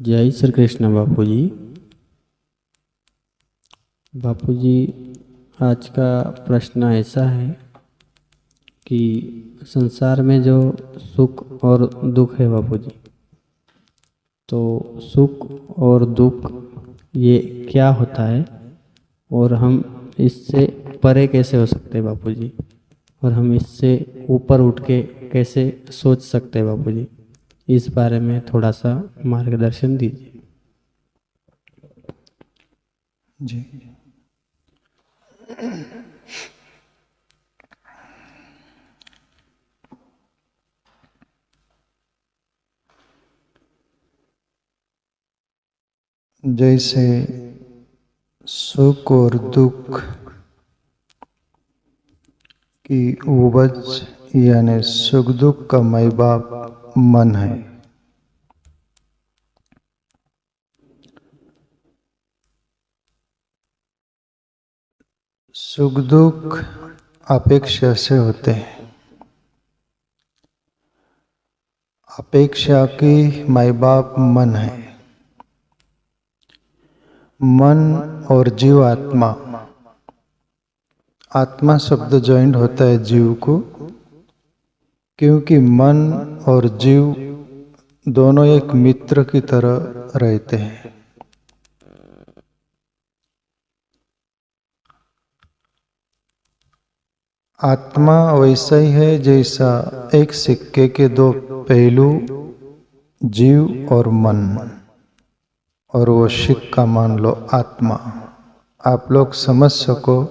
जय श्री कृष्ण बापूजी। बापूजी, आज का प्रश्न ऐसा है कि संसार में जो सुख और दुख है बापूजी, तो सुख और दुख ये क्या होता है और हम इससे परे कैसे हो सकते हैं बापूजी, और हम इससे ऊपर उठ के कैसे सोच सकते हैं बापूजी, इस बारे में थोड़ा सा मार्गदर्शन दीजिए। जी, जैसे सुख और दुख की उपज यानी सुख दुख का माई बाप मन है। सुख दुख अपेक्षा से होते हैं। अपेक्षा की माई बाप मन है। मन और जीव आत्मा, आत्मा शब्द ज्वाइंट होता है जीव को, क्योंकि मन और जीव दोनों एक मित्र की तरह रहते हैं। आत्मा वैसा ही है जैसा एक सिक्के के दो पहलू, जीव और मन, और वो सिक्का मान लो आत्मा। आप लोग समझ सको,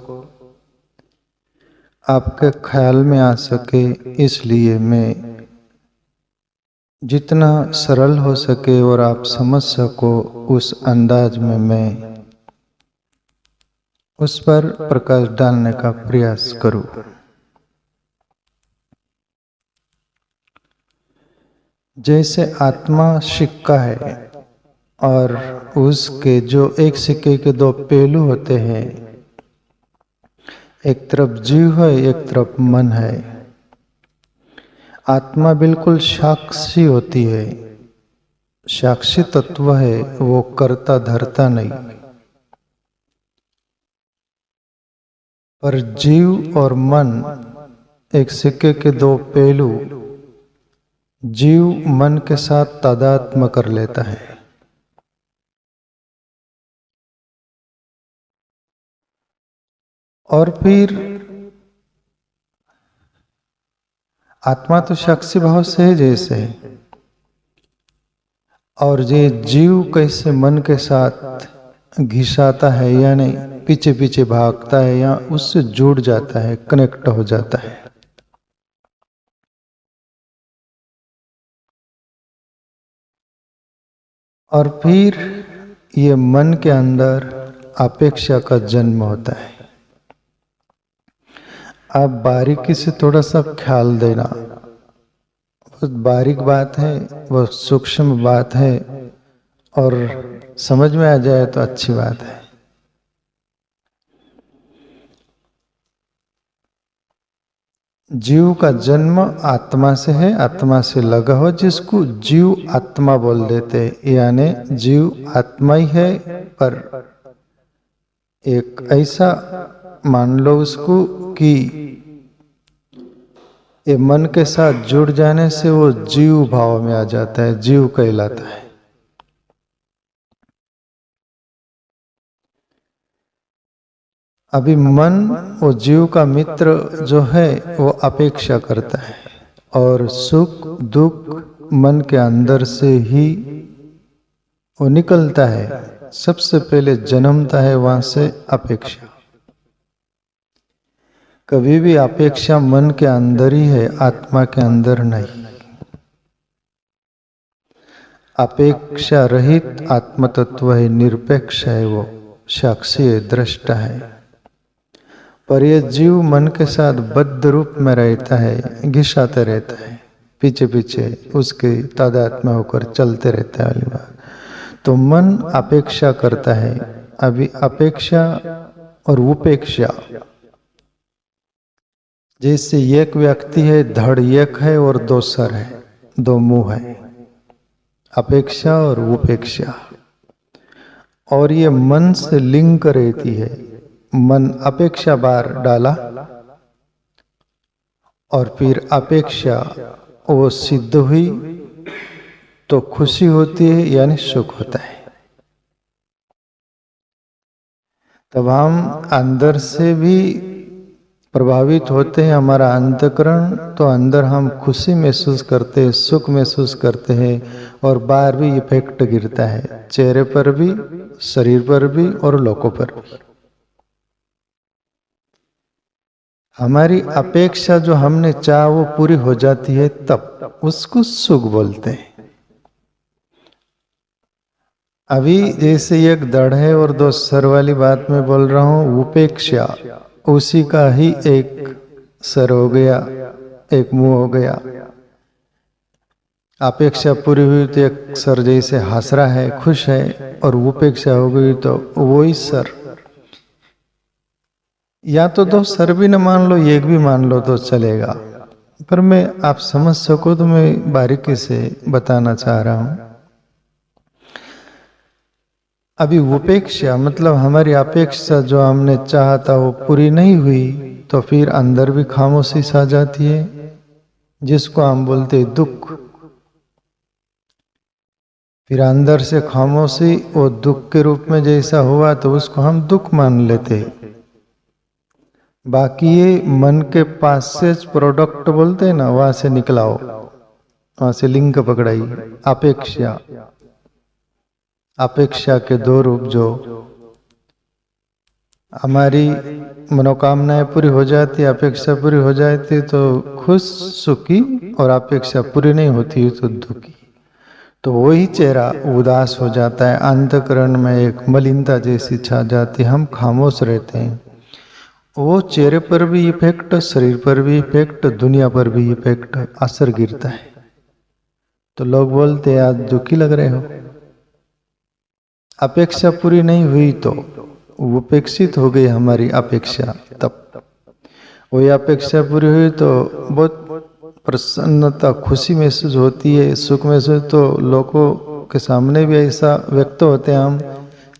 आपके ख्याल में आ सके, इसलिए मैं जितना सरल हो सके और आप समझ सको उस अंदाज में मैं उस पर प्रकाश डालने का प्रयास करूं। जैसे आत्मा सिक्का है और उसके जो एक सिक्के के दो पहलू होते हैं, एक तरफ जीव है, एक तरफ मन है। आत्मा बिल्कुल साक्षी होती है, साक्षी तत्व है, वो करता धरता नहीं। पर जीव और मन एक सिक्के के दो पहलू, जीव मन के साथ तादात्म्य कर लेता है। और फिर आत्मा तो साक्षी भाव से है जैसे है, और ये जीव कैसे मन के साथ घिसाता है, यानी पीछे पीछे भागता है या उससे जुड़ जाता है, कनेक्ट हो जाता है। और फिर ये मन के अंदर अपेक्षा का जन्म होता है। आप बारीकी से थोड़ा सा ख्याल देना, बहुत बारीक बात है, बहुत सूक्ष्म बात है, और समझ में आ जाए तो अच्छी बात है। जीव का जन्म आत्मा से है, आत्मा से लगा हो, जिसको जीव आत्मा बोल देते, यानी जीव आत्मा ही है, पर एक ऐसा मान लो उसको कि ये मन के साथ जुड़ जाने से वो जीव भाव में आ जाता है, जीव कहलाता है। अभी मन वो जीव का मित्र जो है वो अपेक्षा करता है, और सुख दुख मन के अंदर से ही वो निकलता है। सबसे पहले जन्मता है वहां से अपेक्षा। कभी भी अपेक्षा मन के अंदर ही है, आत्मा के अंदर नहीं। अपेक्षा रहित आत्म तत्व है, निरपेक्ष है, वो साक्षी है, दृष्टा है। पर यह जीव मन के साथ बद्ध रूप में रहता है, घिसाते रहता है, पीछे पीछे उसके तादात्म्य होकर चलते रहता है वाली बात। तो मन अपेक्षा करता है। अभी अपेक्षा और उपेक्षा, जैसे एक व्यक्ति है, धड़ एक है और दो सर है, दो मुंह है। अपेक्षा और उपेक्षा, और ये मन से लिंक रहती है। मन अपेक्षा बार डाला और फिर अपेक्षा वो सिद्ध हुई तो खुशी होती है, यानी सुख होता है। तब हम अंदर से भी प्रभावित होते हैं, हमारा अंतःकरण, तो अंदर हम खुशी महसूस करते हैं, सुख महसूस करते हैं, और बाहर भी इफेक्ट गिरता है, चेहरे पर भी, शरीर पर भी और लोगों पर भी। हमारी अपेक्षा जो हमने चाहा वो पूरी हो जाती है, तब उसको सुख बोलते हैं। अभी जैसे एक दड़ है और दो सर वाली बात मैं बोल रहा हूं, उपेक्षा उसी का ही एक सर हो गया, एक मुंह हो गया। अपेक्षा पूरी हुई तो एक सर जैसे हंस रहा है, खुश है, और उपेक्षा हो गई तो वही सर, या तो दो सर भी न मान लो, एक भी मान लो तो चलेगा, पर मैं आप समझ सको तो मैं बारीकी से बताना चाह रहा हूं। अभी उपेक्षा मतलब हमारी अपेक्षा जो हमने चाहा था वो पूरी नहीं हुई, तो फिर अंदर भी खामोशी सा जाती है, जिसको हम बोलते हैं दुख। फिर अंदर से खामोशी वो दुख के रूप में जैसा हुआ तो उसको हम दुख मान लेते। बाकी ये मन के पास से प्रोडक्ट बोलते हैं ना, वहां से निकलाओ, वहां से लिंक पकड़ाई। अपेक्षा, अपेक्षा के दो रूप, जो हमारी मनोकामनाएं पूरी हो जाती, अपेक्षा पूरी हो जाती तो खुश सुखी, और अपेक्षा पूरी नहीं होती तो दुखी, तो वही चेहरा उदास हो जाता है, अंतःकरण में एक मलिनता जैसी छा जाती, हम खामोश रहते हैं। वो चेहरे पर भी इफेक्ट, शरीर पर भी इफेक्ट, दुनिया पर भी इफेक्ट, असर गिरता है। तो लोग बोलते हैं आज दुखी लग रहे हो। अपेक्षा पूरी नहीं हुई तो उपेक्षित हो गई हमारी अपेक्षा, तब वही अपेक्षा पूरी हुई तो बहुत प्रसन्नता, खुशी महसूस होती है, सुख महसूस, तो लोगों के सामने भी ऐसा व्यक्त होते हैं, हम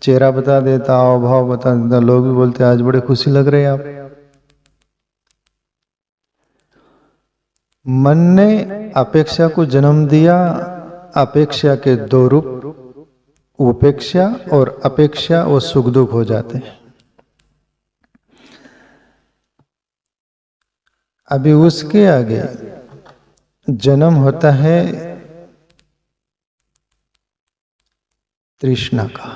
चेहरा बता देता, हाव भाव बता देता, लोग भी बोलते हैं आज बड़े खुशी लग रहे हैं आप। मन ने अपेक्षा को जन्म दिया। अपेक्षा के दो रूप, उपेक्षा और अपेक्षा, वो सुख दुख हो जाते हैं। अभी उसके आगे जन्म होता है तृष्णा का,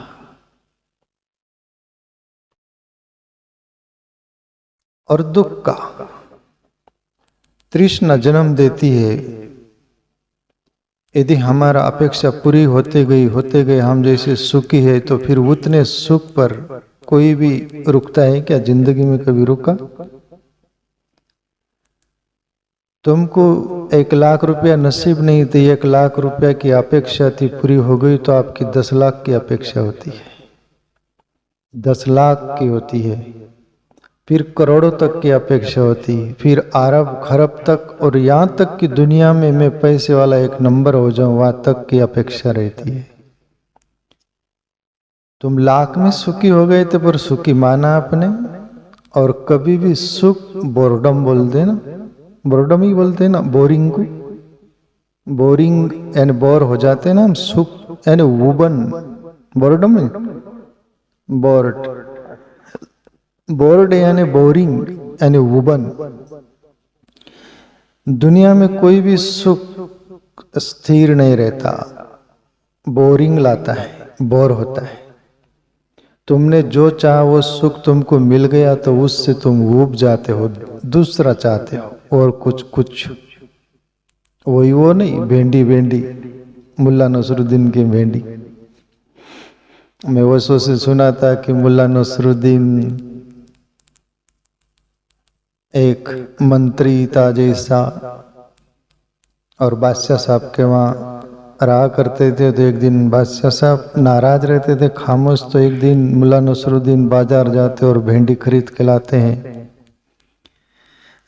और दुख का। तृष्णा जन्म देती है, यदि हमारा अपेक्षा पूरी होते गई हम जैसे सुखी है, तो फिर उतने सुख पर कोई भी रुकता है क्या? जिंदगी में कभी रुका? तुमको 1 लाख रुपया नसीब नहीं थे, 1 लाख रुपया की अपेक्षा थी, पूरी हो गई तो आपकी 10 लाख की अपेक्षा होती है, 10 लाख की होती है, फिर करोड़ों तक की अपेक्षा होती है, फिर अरब खरब तक, और यहाँ तक कि दुनिया में मैं पैसे वाला एक नंबर हो जाऊं, वहां तक की अपेक्षा रहती है। तुम लाख में सुखी हो गए थे, पर सुखी माना आपने, और कभी भी सुख बोरडम बोलते ना, बोरडम ही बोलते ना, बोरिंग को, बोरिंग यानी बोर हो जाते हैं ना हम, सुख यानी वुबन, बोरडम है बोर्ड, बोर्ड यानी बोरिंग यानी वुबन। दुनिया में कोई भी सुख स्थिर नहीं रहता, बोरिंग लाता है, बोर होता है। तुमने जो चाहा वो सुख तुमको मिल गया तो उससे तुम ऊब जाते हो, दूसरा चाहते हो, और कुछ वही वो नहीं, भेंडी भेंडी, मुल्ला नसरुद्दीन की भेंडी। मैं वर्षों से सुना था कि मुल्ला नसरुद्दीन एक मंत्री था जैसा, और बादशाह साहब के वहाँ रहा करते थे। तो एक दिन बादशाह साहब नाराज रहते थे, खामोश, तो एक दिन मुल्ला नसरुद्दीन बाजार जाते और भेंडी खरीद के लाते हैं।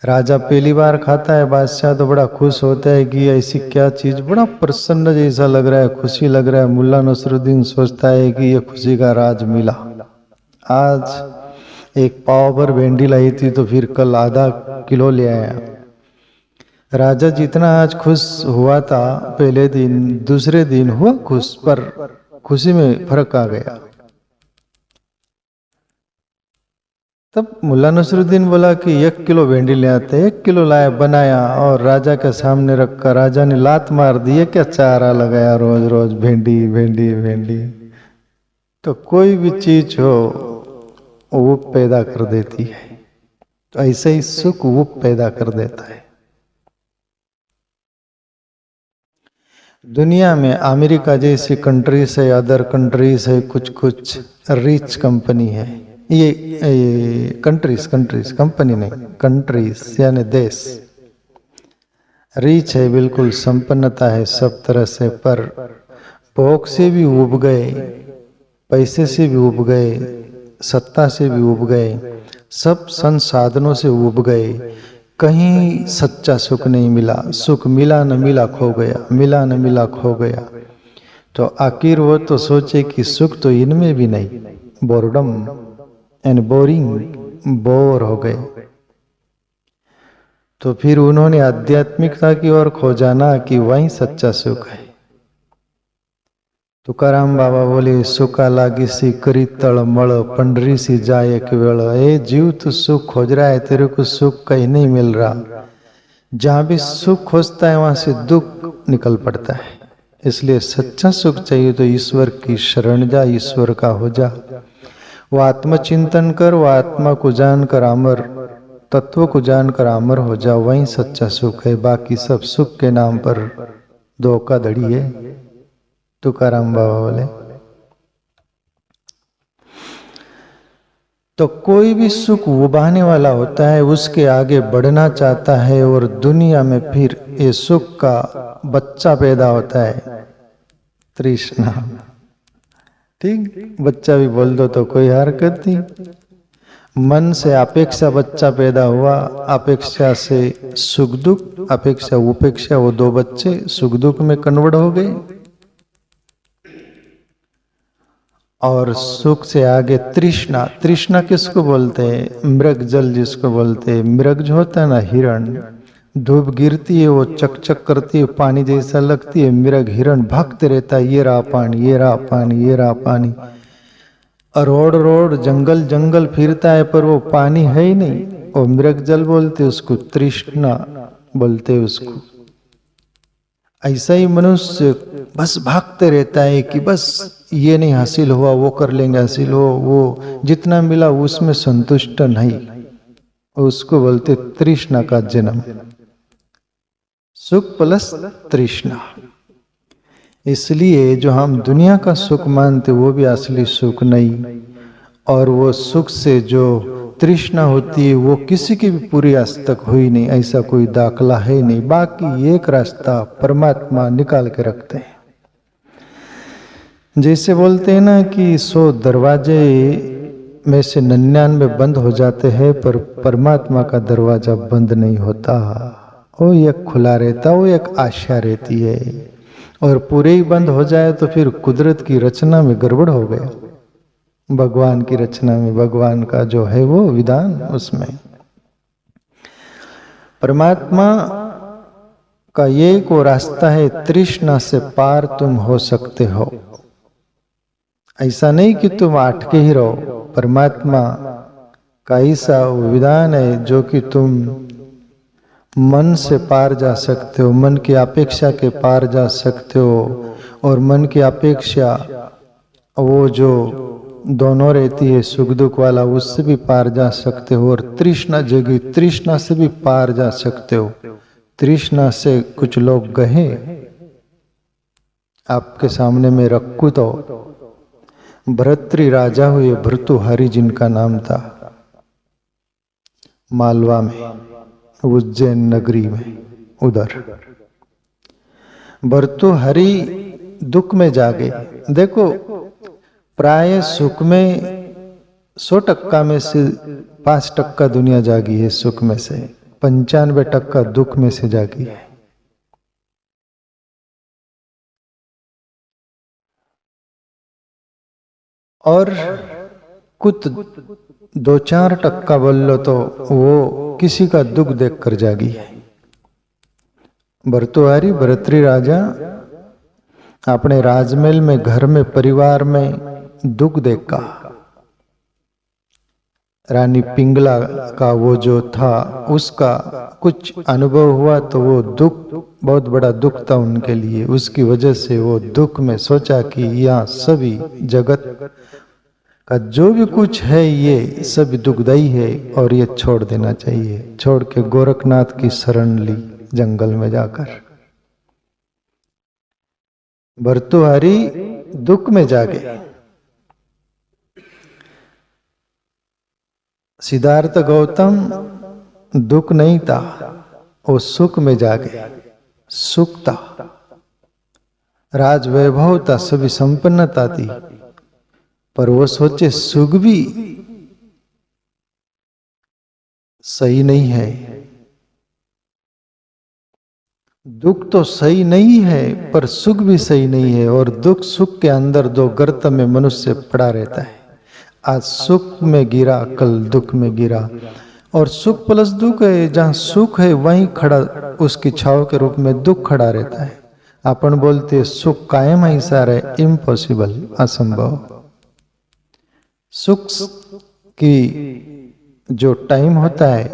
राजा पहली बार खाता है, बादशाह तो बड़ा खुश होता है कि ऐसी क्या चीज, बड़ा प्रसन्न जैसा लग रहा है, खुशी लग रहा है। मुल्ला नसरुद्दीन सोचता है कि ये खुशी का राज मिला। आज एक पाव भर भिंडी लाई थी तो फिर कल आधा किलो ले आया। राजा जितना आज खुश हुआ था पहले दिन, दूसरे दिन हुआ खुश, पर खुशी में फर्क आ गया। तब मुल्ला नसरुद्दीन बोला कि 1 किलो भिंडी ले आते। 1 किलो लाया, बनाया और राजा के सामने रखा। राजा ने लात मार दी, ये क्या चारा लगाया रोज रोज भिंडी भिंडी भिंडी। तो कोई भी चीज हो वो पैदा कर देती है, तो ऐसे ही सुख वो पैदा कर देता है। दुनिया में अमेरिका जैसी कंट्रीज है, अदर कंट्रीज है, कुछ कुछ रिच कंपनी है। ये कंट्रीज कंपनी नहीं, कंट्रीज यानी देश रिच है, बिल्कुल संपन्नता है सब तरह से, पर भोग से भी उब गए, पैसे से भी उब गए, सत्ता से भी उब गए, सब संसाधनों से उब गए। कहीं सच्चा सुख नहीं मिला। सुख मिला न मिला खो गया, मिला न मिला खो गया। तो आखिर वो तो सोचे कि सुख तो इनमें भी नहीं, बोर्डम एंड बोरिंग, बोर हो गए। तो फिर उन्होंने आध्यात्मिकता की ओर खोजाना कि वही सच्चा सुख है। तुकाराम बाबा बोले, सुखा लागी सी करी तड़मड़, पंडरी सी जाए एक वेळ। ए जीव, तू सुख खोज रहा है, तेरे को सुख कहीं नहीं मिल रहा। जहां भी सुख खोजता है वहां से दुख निकल पड़ता है। इसलिए सच्चा सुख चाहिए तो ईश्वर की शरण जा, ईश्वर का हो जा। वो आत्मचिंतन कर, वो आत्मा को जानकर अमर, तत्व को जानकर अमर हो जा, वही सच्चा सुख है। बाकी सब सुख के नाम पर धोखाधड़ी है। तुकाराम बाबा बोले। तो कोई भी सुख उबाने वाला होता है, उसके आगे बढ़ना चाहता है, और दुनिया में फिर ये सुख का बच्चा पैदा होता है, तृष्णा। ठीक, बच्चा भी बोल दो तो कोई हरकत नहीं। मन से अपेक्षा बच्चा पैदा हुआ, अपेक्षा से सुख दुख, अपेक्षा उपेक्षा, वो 2 बच्चे सुख दुख में कन्वर्ट हो गए। और सुख से आगे तृष्णा। तृष्णा किसको बोलते हैं? मृग जल जिसको बोलते हैं। मृग जो होता है ना, हिरण, धूप गिरती है वो चकचक करती है, पानी जैसा लगती है, मृग हिरण भागते रहता है, ये रहा पानी, ये रहा पानी, ये रहा पानी। रोड रोड जंगल जंगल फिरता है, पर वो पानी है ही नहीं। वो मृग जल बोलते उसको, तृष्णा बोलते उसको। ऐसा ही मनुष्य बस भागते रहता है कि बस ये नहीं हासिल हुआ, वो कर लेंगे, हासिल हो, वो जितना मिला उसमें संतुष्ट नहीं। उसको बोलते तृष्णा का जन्म। सुख प्लस तृष्णा। इसलिए जो हम दुनिया का सुख मानते वो भी असली सुख नहीं, और वो सुख से जो तृष्णा होती है वो किसी की भी पूरी आज तक हुई नहीं, ऐसा कोई दाखला है नहीं। बाकी एक रास्ता परमात्मा निकाल के रखते हैं। जैसे बोलते हैं ना कि 100 दरवाजे में से 99 बंद हो जाते हैं, पर परमात्मा का दरवाजा बंद नहीं होता, वो एक खुला रहता, वो एक आशा रहती है। और पूरे ही बंद हो जाए तो फिर कुदरत की रचना में गड़बड़ हो गया। भगवान की रचना में, भगवान का जो है वो विधान, उसमें परमात्मा का ये को रास्ता है, तृष्णा से पार तुम हो सकते हो। ऐसा नहीं कि तुम अटके ही रहो। परमात्मा का ऐसा विधान है जो कि तुम मन से पार जा सकते हो, मन की अपेक्षा के पार जा सकते हो। और मन की अपेक्षा वो जो दोनों रहती है, सुख दुख वाला, उससे भी पार जा सकते हो। और तृष्णा जगी, तृष्णा से भी पार जा सकते हो। तृष्णा से कुछ लोग गए, आपके सामने में रखूं तो भरतरी राजा हुए, भर्तृहरि जिनका नाम था, मालवा में, उज्जैन नगरी में, उधर भर्तृहरि दुख में जागे। देखो, प्राय सुख में 100% में से 5% दुनिया जागी है सुख में से, 95% दुख में से जागी है। और कुछ 2-4% बोल लो तो वो किसी का दुख देखकर जागी है। भर्तृहरि भर्तृ राजा अपने राजमहल में, घर में, परिवार में दुख देखा। रानी पिंगला का वो जो था उसका कुछ अनुभव हुआ तो वो दुख, बहुत बड़ा दुख था उनके लिए। उसकी वजह से वो दुख में सोचा कि यहाँ सभी जगत का जो भी कुछ है ये सब दुखदाई है और ये छोड़ देना चाहिए। छोड़ के गोरखनाथ की शरण ली जंगल में जाकर। भर्तृहरि दुख में जागे, सिद्धार्थ गौतम दुख नहीं था, वो सुख में जागे। सुख था, राज वैभव था, सभी संपन्नता थी, पर वो सोचे सुख भी सही नहीं है, दुख तो सही नहीं है पर सुख भी सही नहीं है। और दुख सुख के अंदर दो गर्त में मनुष्य पड़ा रहता है। आज सुख में गिरा, कल दुख में गिरा। और सुख प्लस दुख है, जहाँ सुख है वहीं खड़ा उसकी छाव के रूप में दुख खड़ा रहता है। अपन बोलते सुख कायम ऐसा रहे, इम्पॉसिबल, असंभव। सुख की जो टाइम होता है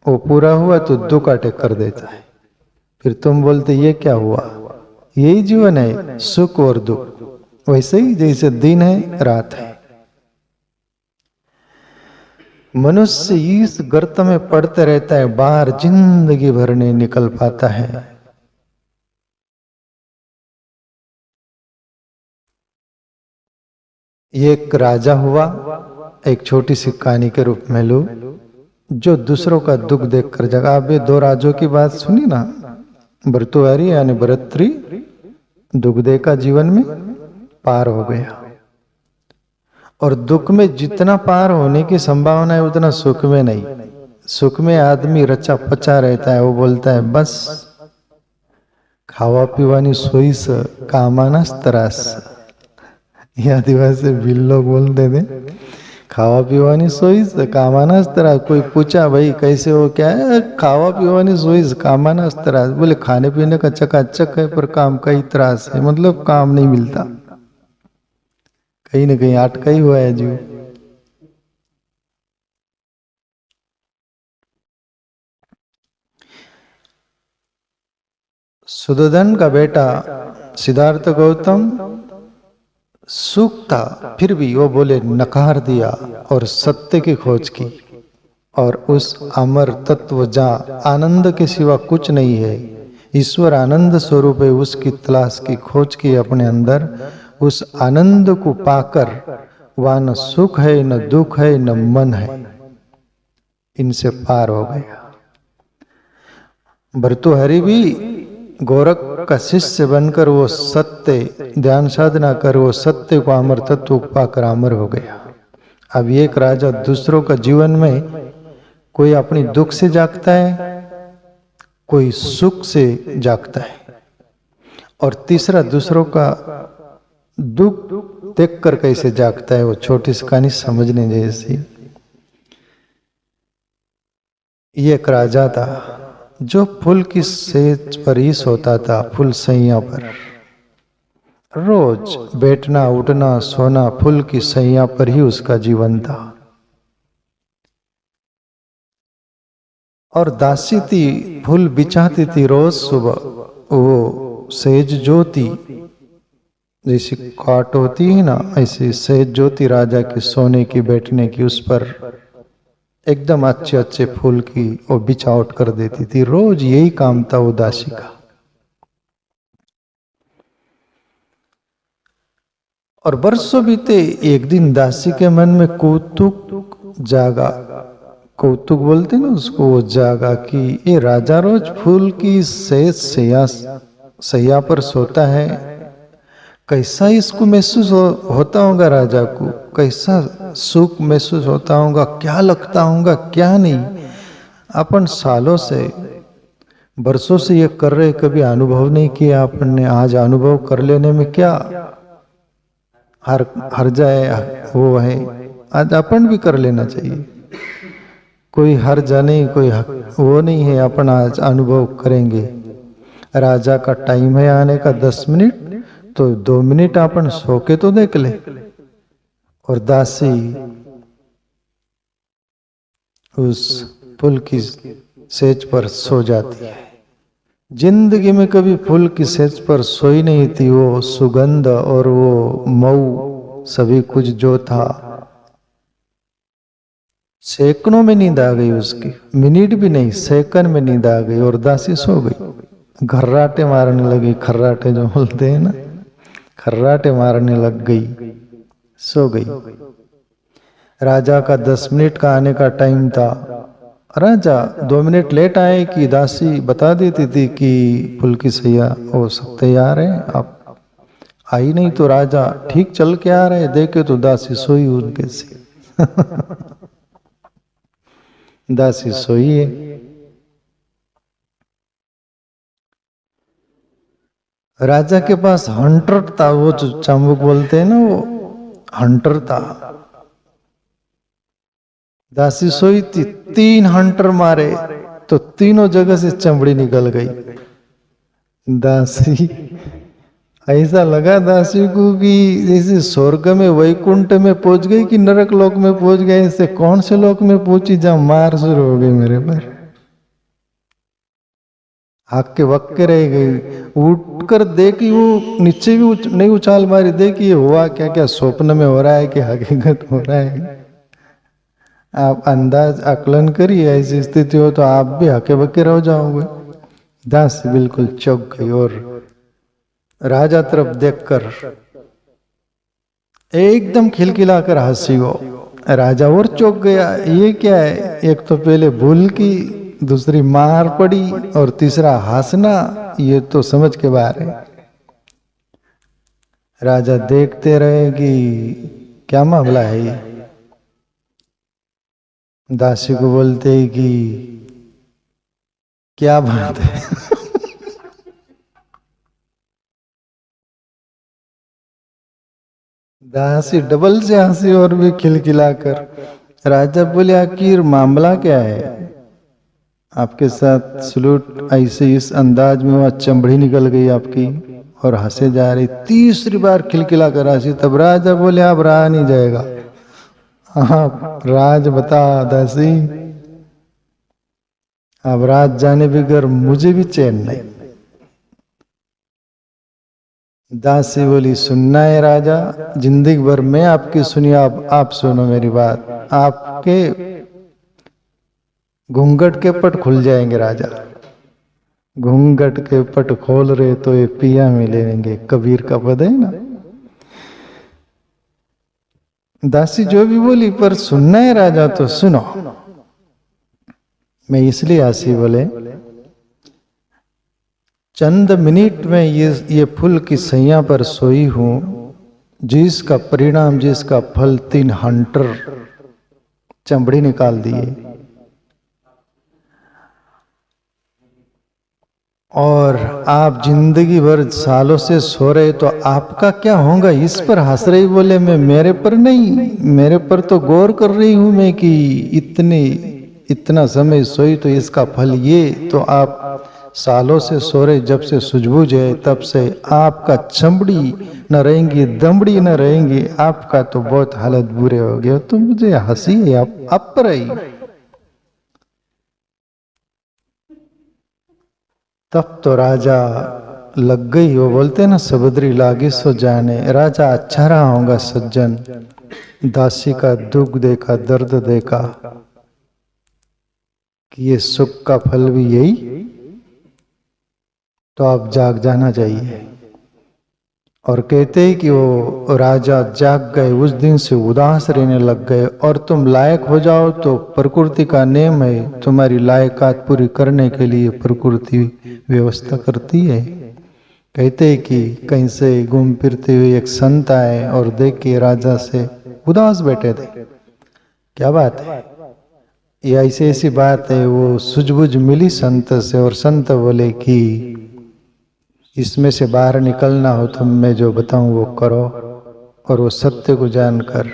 वो पूरा हुआ तो दुख अटैक कर देता है। फिर तुम बोलते ये क्या हुआ? यही जीवन है, सुख और दुख। वैसे ही जैसे दिन है रात है। मनुष्य इस गर्त में पड़ते रहता है, बाहर जिंदगी भर नहीं निकल पाता है। एक राजा हुआ, एक छोटी सी कहानी के रूप में लो, जो दूसरों का दुख देखकर जगा। अब ये दो राजों की बात सुनी ना, भर्तृहरि यानी भर्तृ दुख देखा, जीवन में पार हो गया। और दुख में जितना पार होने की संभावना है उतना सुख में नहीं। सुख में आदमी रचा पचा रहता है, वो बोलता है बस खावा पीवानी सोई से कामानास तरास। ये आदिवासी बिल लोग बोलते थे, खावा पीवानी सोई से कामानास तरास। कोई पूछा भाई कैसे हो, क्या है? खावा पीवानी सोई से कामानास तरास। बोले खाने पीने का चकाचक है पर काम का ही त्रास है, मतलब काम नहीं मिलता, कहीं ना कहीं अटका ही हुआ है जीव। सुदोधन का बेटा सिद्धार्थ गौतम सुख था, फिर भी वो बोले नकार दिया और सत्य की खोज की। और उस अमर तत्व जहाँ आनंद के सिवा कुछ नहीं है, ईश्वर आनंद स्वरूप है, उसकी तलाश की, खोज की अपने अंदर। उस आनंद को पाकर वहां न सुख है, न दुख है, न मन है, इनसे पार हो गया। भर्तृहरि भी गोरख का शिष्य बनकर वो सत्य ध्यान साधना कर वो सत्य को, अमर तत्व को पाकर अमर हो गया। अब एक राजा दूसरों का जीवन में, कोई अपनी दुख से जागता है, कोई सुख से जागता है, और तीसरा दूसरों का दुख देखकर कैसे जागता है। वो छोटी सी कहानी समझने जैसी। ये एक राजा था जो फूल की सेज पर ही सोता था, फूल सैया पर। रोज बैठना उठना सोना फूल की सैया पर ही उसका जीवन था। और दासी थी, फूल बिछाती थी रोज सुबह। वो सेज ज्योति जैसी खाट होती है ना, ऐसी सेज ज्योति राजा की सोने की बैठने की, उस पर एकदम अच्छे अच्छे फूल की वो बिछावट कर देती थी। रोज यही काम था वो दासी का। और बरसों बीते, एक दिन दासी के मन में कौतुक जागा। कौतुक बोलते ना उसको, वो जागा कि ये राजा रोज फूल की सेज सैया पर सोता है, कैसा इसको महसूस होता होगा राजा को, कैसा सुख महसूस होता होगा, क्या लगता होगा क्या नहीं। अपन सालों से बरसों से ये कर रहे, कभी अनुभव नहीं किया आपने। आज अनुभव कर लेने में क्या हर जाए वो है। आज अपन भी कर लेना चाहिए, कोई हर जा नहीं, कोई वो नहीं है। अपन आज अनुभव करेंगे। राजा का टाइम है आने का 10 मिनट, तो 2 मिनट अपन सो के तो देख ले। और दासी उस पुल की सेज पर सो जाती है। जिंदगी में कभी फूल की सेज पर सोई नहीं थी। वो सुगंध और वो मऊ सभी कुछ जो था, सेकंडों में नींद आ गई उसकी। मिनट भी नहीं, सेकंड में नींद आ गई और दासी सो गई। खर्राटे मारने लगी, खर्राटे जो बोलते हैं ना, खर्राटे मारने लग गई, सो गई। राजा का 10 मिनट का आने का टाइम था। राजा 2 मिनट लेट आए कि दासी बता देती थी कि फुल की सैया वो सब तैयार है, आप आई नहीं। तो राजा ठीक चल के आ रहे, देखे तो दासी सोई उनके से। दासी सोई है। राजा के पास हंटर था, वो जो चांबुक बोलते हैं ना, वो हंटर था। दासी सोई थी, 3 हंटर मारे तो तीनों जगह से चमड़ी निकल गई। दासी ऐसा लगा दासी को कि जैसे स्वर्ग में वैकुंठ में पहुंच गई कि नरक लोक में पहुंच गए। ऐसे कौन से लोक में पहुंची जहां मार शुरू हो गई मेरे पर। हक्के वक्के रह गई। उठकर देखी, वो नीचे भी नहीं उछाल मारी, देखी हुआ क्या क्या, स्वप्न में हो रहा है कि हकीकत हो रहा है। आप अंदाज आकलन करिए, ऐसी स्थिति हो तो आप भी हके बके रह जाओगे। दासी बिल्कुल चौंक गई और राजा तरफ देखकर एकदम खिलखिलाकर हंसी हो। राजा और चौंक गया, ये क्या है? एक तो पहले भूल की, दूसरी मार पड़ी और तीसरा हंसना, ये तो समझ के बाहर है। राजा देखते रहे कि क्या मामला है ये। दासी को बोलते हैं कि क्या बात है। दासी डबल से हंसी और भी खिलखिलाकर। राजा बोले आखिर मामला क्या है? आपके साथ सलूट ऐसे इस अंदाज में वह चमड़ी निकल गई आपकी और हंसे जा रही। तीसरी बार खिलखिलाकर हंसी। तब राजा बोले अब रहा नहीं जाएगा, हाँ राज बता दासी। अब राज जाने बगैर मुझे भी चैन नहीं। दासी बोली सुनना है राजा, जिंदगी भर मैं आपकी सुनी, आप सुनो मेरी बात। आपके घूंघट के पट खुल जाएंगे राजा। घूंघट के पट खोल रहे तो ये पिया मिलेंगे, कबीर का पद है ना। दासी जो भी बोली, पर सुनना है राजा तो सुनो। मैं इसलिए आसी बोले, चंद मिनट में ये फूल की सैया पर सोई हूं, जिसका परिणाम, जिसका फल 3 हंटर चमड़ी निकाल दिए। और आप जिंदगी भर सालों से सो रहे, तो आपका क्या होगा? इस पर हंस रही। बोले मैं मेरे पर नहीं, मेरे पर तो गौर कर रही हूं मैं कि इतना समय सोई तो इसका फल ये। तो आप सालों से सो रहे, जब से सूझबूझ है तब से आपका चमड़ी न रहेंगी, दमड़ी न रहेंगी, आपका तो बहुत हालत बुरे हो गए। तो मुझे हंसी है आप पर आई। तब तो राजा लग गई। वो बोलते ना, सबदरी लागी सो जाने। राजा अच्छा रहा होगा सज्जन, दासी का दुख देखा, दर्द देखा कि ये सुख का फल भी यही, तो आप जाग जाना चाहिए। और कहते हैं कि वो राजा जाग गए, उस दिन से उदास रहने लग गए। और तुम लायक हो जाओ तो प्रकृति का नियम है, तुम्हारी लायकात पूरी करने के लिए प्रकृति व्यवस्था करती है। कहते हैं कि कहीं से घूम फिरते हुए एक संत आए और देख के राजा से उदास बैठे थे। क्या बात है? ये ऐसी ऐसी बात है। वो सूझबूझ मिली संत से और संत बोले कि इसमें से बाहर निकलना हो तो मैं जो बताऊं वो करो, और वो सत्य को जानकर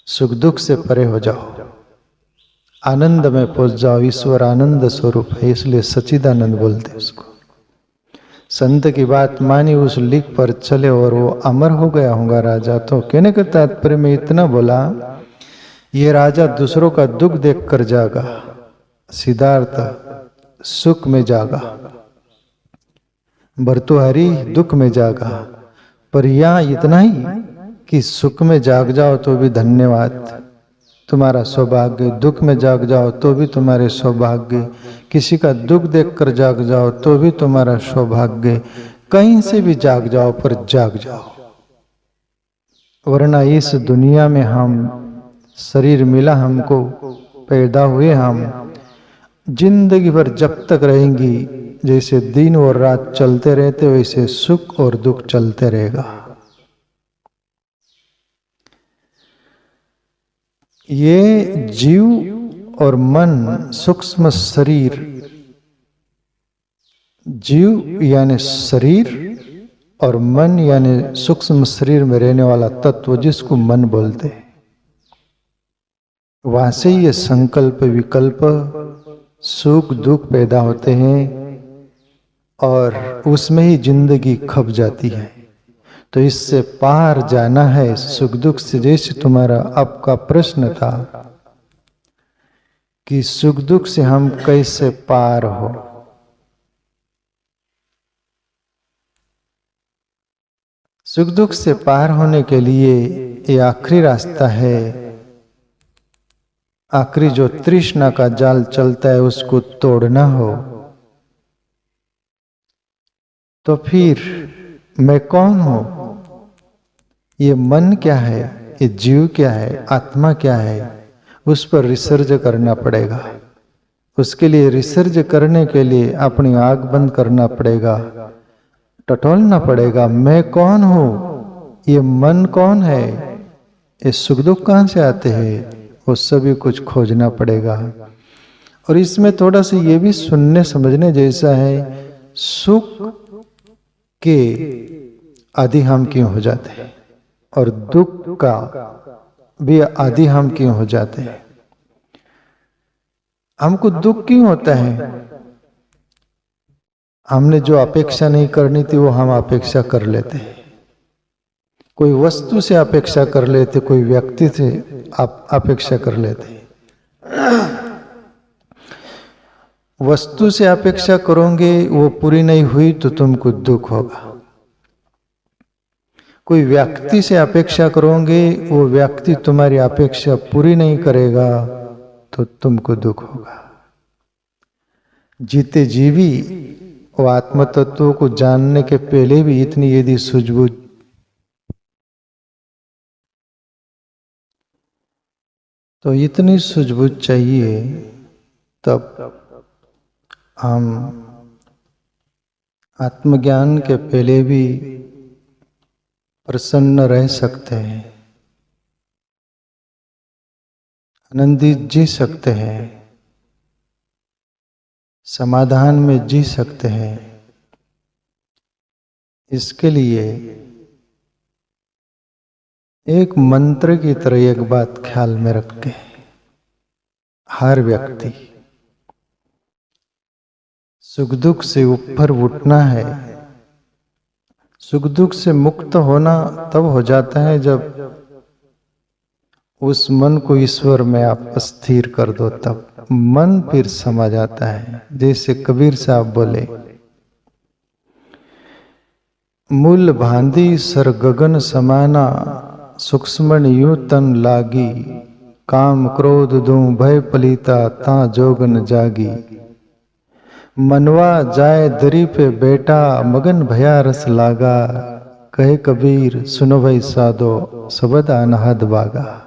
सुख दुख से परे हो जाओ, आनंद में पहुंच जाओ। ईश्वर आनंद स्वरूप है, इसलिए सच्चिदानंद बोलते उसको। संत की बात मानी, उस लिख पर चले और वो अमर हो गया होगा राजा। तो कहने का तात्पर्य में इतना बोला, ये राजा दूसरों का दुख देखकर जागा, सिद्धार्थ सुख में जागा, भर्तृहरि दुख में जागा। पर यहां इतना ही कि सुख में जाग जाओ तो भी धन्यवाद, तुम्हारा सौभाग्य। दुख में जाग जाओ तो भी तुम्हारे सौभाग्य। किसी का दुख देखकर जाग जाओ तो भी तुम्हारा सौभाग्य। कहीं से भी जाग जाओ, पर जाग जाओ, वरना इस दुनिया में हम शरीर मिला हमको, पैदा हुए हम, जिंदगी भर जब तक रहेंगी, जैसे दिन और रात चलते रहते वैसे सुख और दुख चलते रहेगा। ये जीव और मन सूक्ष्म शरीर, जीव यानी शरीर और मन यानी सूक्ष्म शरीर में रहने वाला तत्व जिसको मन बोलते हैं, वहां से ये संकल्प विकल्प सुख दुख पैदा होते हैं और उसमें ही जिंदगी खप जाती है। तो इससे पार जाना है सुख दुख से। जैसे तुम्हारा आपका प्रश्न था कि सुख दुख से हम कैसे पार हो, सुख दुख से पार होने के लिए ये आखिरी रास्ता है। आखिरी जो तृष्णा का जाल चलता है उसको तोड़ना हो। तो फिर मैं कौन हूं, ये मन क्या है, ये जीव क्या है, आत्मा क्या है, उस पर रिसर्च करना पड़ेगा। उसके लिए रिसर्च करने के लिए अपनी आंख बंद करना पड़ेगा, टटोलना पड़ेगा। मैं कौन हूं, ये मन कौन है, ये सुख दुख कहां से आते हैं, वो सभी कुछ खोजना पड़ेगा। और इसमें थोड़ा सा ये भी सुनने समझने जैसा है, सुख के आदि हम क्यों हो जाते हैं और दुख का भी आदि हम क्यों हो जाते हैं। हमको दुख क्यों होता है, हमने जो अपेक्षा नहीं करनी थी वो हम अपेक्षा कर लेते हैं। कोई वस्तु से अपेक्षा कर लेते, कोई व्यक्ति से अपेक्षा कर लेते। वस्तु से अपेक्षा करोगे वो पूरी नहीं हुई तो तुमको दुख होगा। कोई व्यक्ति से अपेक्षा करोगे, वो व्यक्ति तुम्हारी अपेक्षा पूरी नहीं करेगा तो तुमको दुख होगा। जीते जीवी वो आत्म तत्व को जानने के पहले भी इतनी यदि सूझबूझ, तो इतनी सूझबूझ चाहिए, तब हम आत्मज्ञान के पहले भी प्रसन्न रह सकते हैं, आनंदित जी सकते हैं, समाधान में जी सकते हैं। इसके लिए एक मंत्र की तरह एक बात ख्याल में रखे, हर व्यक्ति सुख दुख से ऊपर उठना है। सुख दुख से मुक्त होना तब हो जाता है जब उस मन को ईश्वर में आप स्थिर कर दो, तब मन फिर समा जाता है। जैसे कबीर साहब बोले, मूल भांति सर गगन समाना, सूक्ष्मण यूं तन लागी, काम क्रोध दूं भय पलीता ता जोगन जागी। मनवा जाए दरी पे बैठा, मगन भया रस लागा, कहे कबीर सुनो भाई साधो, सबद अनहद बागा।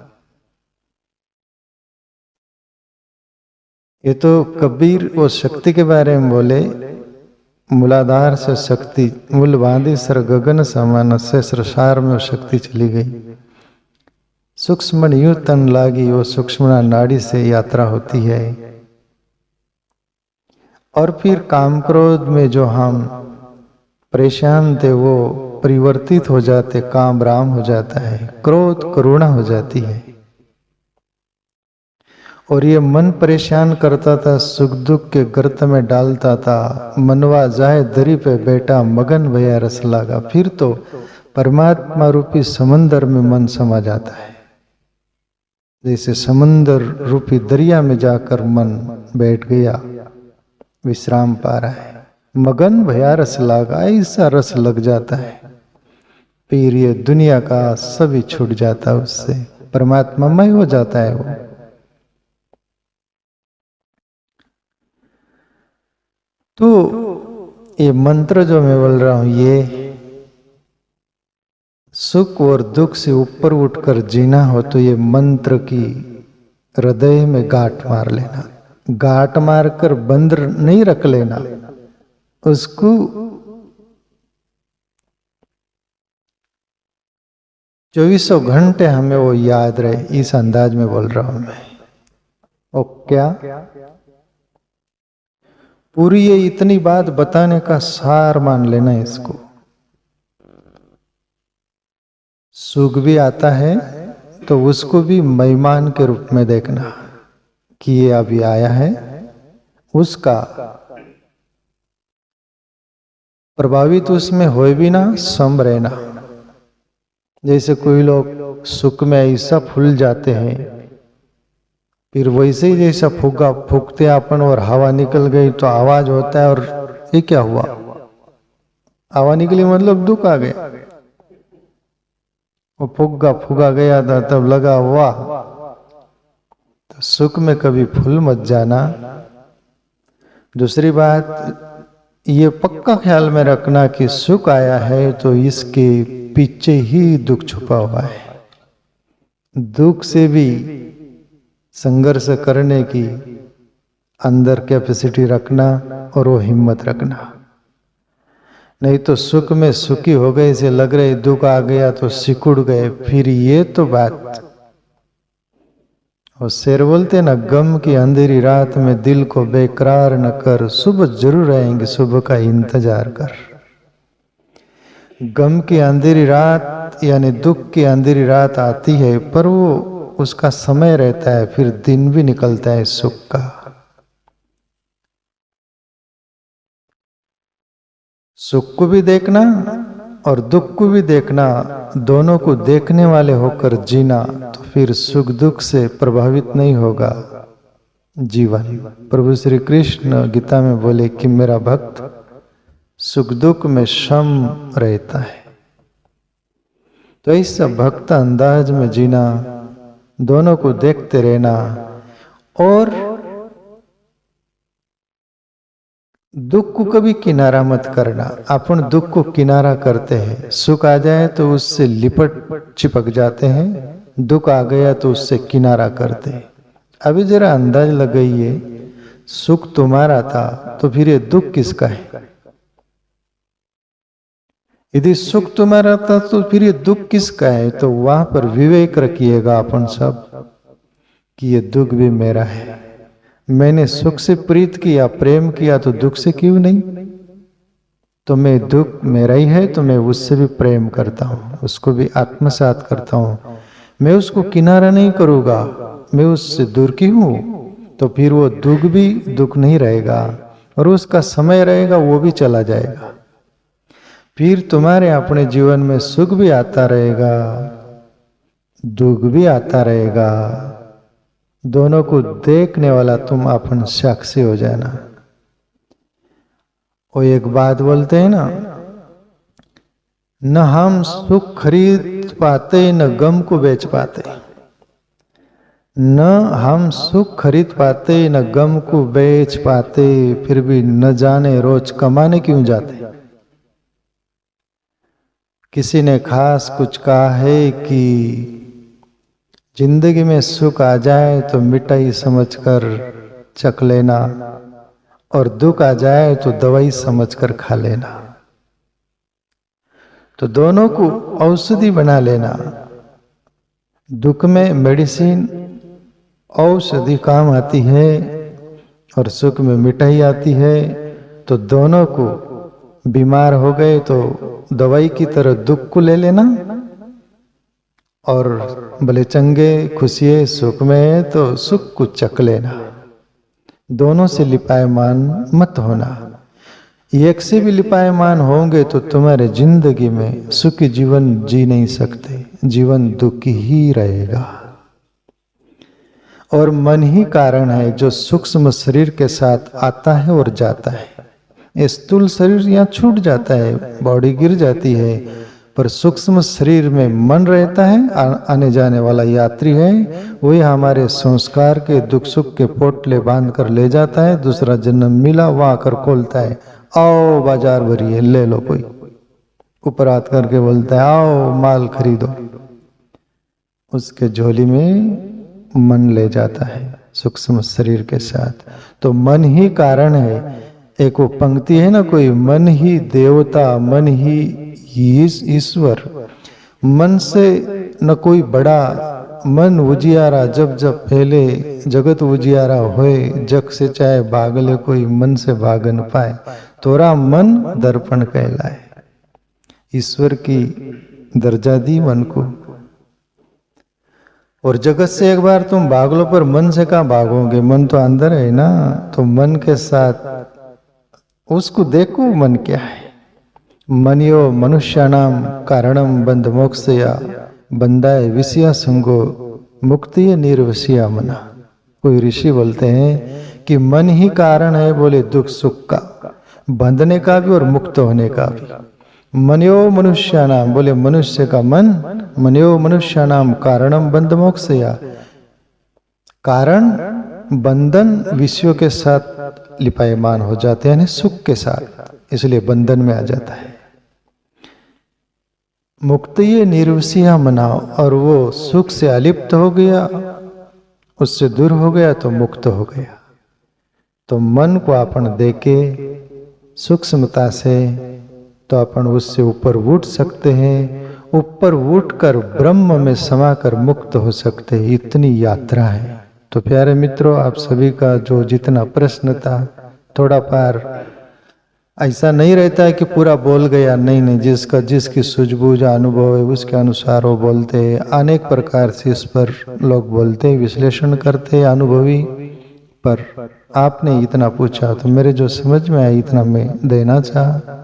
ये तो कबीर वो शक्ति के बारे में बोले, मूलाधार से शक्ति, मूल बांधी सर गगन समान, सहस्र सार में शक्ति चली गई। सूक्ष्म यूं तन लागी, वो सूक्ष्म नाड़ी से यात्रा होती है। और फिर काम क्रोध में जो हम परेशान थे वो परिवर्तित हो जाते, काम राम हो जाता है, क्रोध करुणा हो जाती है। और ये मन परेशान करता था, सुख दुख के गर्त में डालता था, मनवा जाए दरी पे बैठा, मगन भया रस लागा। फिर तो परमात्मा रूपी समंदर में मन समा जाता है, जैसे समंदर रूपी दरिया में जाकर मन बैठ गया, विश्राम पा रहा है। मगन भया रस लागा, ऐसा रस लग जाता है, फिर ये दुनिया का सभी छूट जाता है, उससे परमात्मामय हो जाता है वो। तो ये मंत्र जो मैं बोल रहा हूं, ये सुख और दुख से ऊपर उठकर जीना हो तो ये मंत्र की हृदय में गांठ मार लेना। गांठ मारकर बंद नहीं रख लेना, उसको 24 घंटे हमें वो याद रहे, इस अंदाज में बोल रहा हूं मैं। और क्या पूरी ये इतनी बात बताने का सार मान लेना इसको। सुख भी आता है तो उसको भी मेहमान के रूप में देखना कि ये अभी आया है, उसका प्रभावित उसमें हो भी ना, सम रहना। जैसे कोई लोग सुख में ऐसा फूल जाते हैं, फिर वैसे ही जैसा फूका फूकते अपन और हवा निकल गई तो आवाज होता है, और ये क्या हुआ, हवा निकली मतलब दुख आ गया। वो फुग्गा फुगा गया था तब लगा वाह। तो सुख में कभी फूल मत जाना। दूसरी बात ये पक्का ख्याल में रखना कि सुख आया है तो इसके पीछे ही दुख छुपा हुआ है। दुख से भी संघर्ष करने की अंदर कैपेसिटी रखना और वो हिम्मत रखना। नहीं तो सुख में सुखी हो गए से लग रहे, दुख आ गया तो सिकुड़ गए, फिर ये तो बात। और शेर बोलते ना, गम की अंधेरी रात में दिल को बेकरार न कर, सुबह जरूर आएंगे, सुबह का इंतजार कर। गम की अंधेरी रात यानी दुख की अंधेरी रात आती है, पर वो उसका समय रहता है, फिर दिन भी निकलता है सुख का। सुख को भी देखना और दुख को भी देखना, दोनों को देखने वाले होकर जीना, तो फिर सुख दुख से प्रभावित नहीं होगा जीवन। प्रभु श्री कृष्ण गीता में बोले कि मेरा भक्त सुख दुख में सम रहता है। तो ऐसा भक्त अंदाज में जीना, दोनों को देखते रहना, और दुख को कभी किनारा मत करना। अपन दुख को किनारा करते हैं, सुख आ जाए तो उससे लिपट चिपक जाते हैं, दुख आ गया तो उससे किनारा करते हैं। अभी जरा अंदाज लगाइए, सुख तुम्हारा था तो फिर ये दुख किसका है? यदि सुख तुम्हारा था तो फिर ये दुख किसका है? तो वहां पर विवेक रखिएगा अपन सब कि ये दुख भी मेरा है। मैंने सुख से प्रीत किया, प्रेम किया, तो दुख से क्यों नहीं? तो मैं दुख मेरा ही है तो मैं उससे भी प्रेम करता हूं, उसको भी आत्मसात करता हूं। मैं उसको किनारा नहीं करूंगा, मैं उससे दूर की हूं, तो फिर वो दुख भी दुख नहीं रहेगा और उसका समय रहेगा, वो भी चला जाएगा। फिर तुम्हारे अपने जीवन में सुख भी आता रहेगा, दुख भी आता रहेगा। दोनों को देखने वाला तुम अपन साक्षी हो जाना। वो एक बात बोलते हैं ना, न हम सुख खरीद पाते न गम को बेच पाते। न हम सुख खरीद पाते न गम को बेच पाते, फिर भी न जाने रोज कमाने क्यों जाते। किसी ने खास कुछ कहा है कि जिंदगी में सुख आ जाए तो मिठाई समझकर चख लेना, और दुख आ जाए तो दवाई समझकर खा लेना। तो दोनों को औषधि बना लेना। दुख में मेडिसिन औषधि काम आती है और सुख में मिठाई आती है। तो दोनों को बीमार हो गए तो दवाई की तरह दुख को ले लेना, और भले चंगे खुशिये सुख में है तो सुख को चख लेना। दोनों से लिपायमान मत होना। एक से भी लिपायमान होंगे तो तुम्हारे जिंदगी में सुखी जीवन जी नहीं सकते, जीवन दुखी ही रहेगा। और मन ही कारण है जो सूक्ष्म शरीर के साथ आता है और जाता है। स्थूल शरीर यहाँ छूट जाता है, बॉडी गिर जाती है, पर सूक्ष्म शरीर में मन रहता है, आने जाने वाला यात्री है। वही हमारे संस्कार के दुख सुख के पोटले बांध कर ले जाता है। दूसरा जन्म मिला वहां आकर खोलता है, आओ बाजार भरी है, ले लो। कोई ऊपर हाथ करके बोलता है आओ माल खरीदो, उसके झोली में मन ले जाता है सूक्ष्म शरीर के साथ। तो मन ही कारण है। एक वो पंक्ति है ना, कोई मन ही देवता, मन ही ईश्वर। मन से न कोई बड़ा, मन उजियारा जब जब फैले, जगत उजियारा होए, जग से चाहे भागले कोई मन से भाग न पाए, तोरा मन दर्पण कहलाए। ईश्वर की दर्जा दी मन को। और जगत से एक बार तुम भाग लो, पर मन से कहाँ भागोगे, मन तो अंदर है ना। तो मन के साथ उसको देखो, मन क्या है। मनियो मनुष्याणाम कारणम बंध मोक्षया, बंधाए विषया संगो मुक्ति निर्वसिया मना। कोई ऋषि बोलते हैं कि मन ही कारण है, बोले दुख सुख का, बंधने का भी और मुक्त होने का भी। मनियो मनुष्याणाम, बोले मनुष्य का मन, मनियो मनुष्याणाम कारणम बंध मोक्षया, कारण बंधन विषयों के साथ लिपायमान हो जाते हैं, सुख के साथ, इसलिए बंधन में आ जाता है। मुक्त ये निर्वसिया मनाओ, और वो सुख से अलिप्त हो गया, उससे दूर हो गया तो मुक्त हो गया। तो मन को अपन देके सूक्ष्मता से, तो अपन उससे ऊपर उठ सकते हैं। ऊपर उठकर ब्रह्म में समाकर मुक्त हो सकते हैं। इतनी यात्रा है। तो प्यारे मित्रों, आप सभी का जो जितना प्रश्न था, थोड़ा पार ऐसा नहीं रहता है कि पूरा बोल गया, नहीं नहीं, जिसका जिसकी सूझबूझ अनुभव है उसके अनुसार वो बोलते हैं। अनेक प्रकार से इस पर लोग बोलते हैं, विश्लेषण करते हैं, अनुभवी। पर आपने इतना पूछा तो मेरे जो समझ में आया इतना मैं देना चाहा।